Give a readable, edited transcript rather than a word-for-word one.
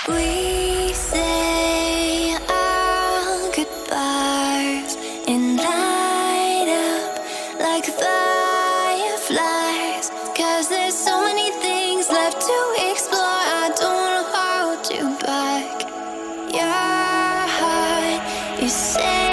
We say our goodbyes and light up like fireflies. 'Cause there's so many things left to explore. I don't wanna hold you back. Your heart, you say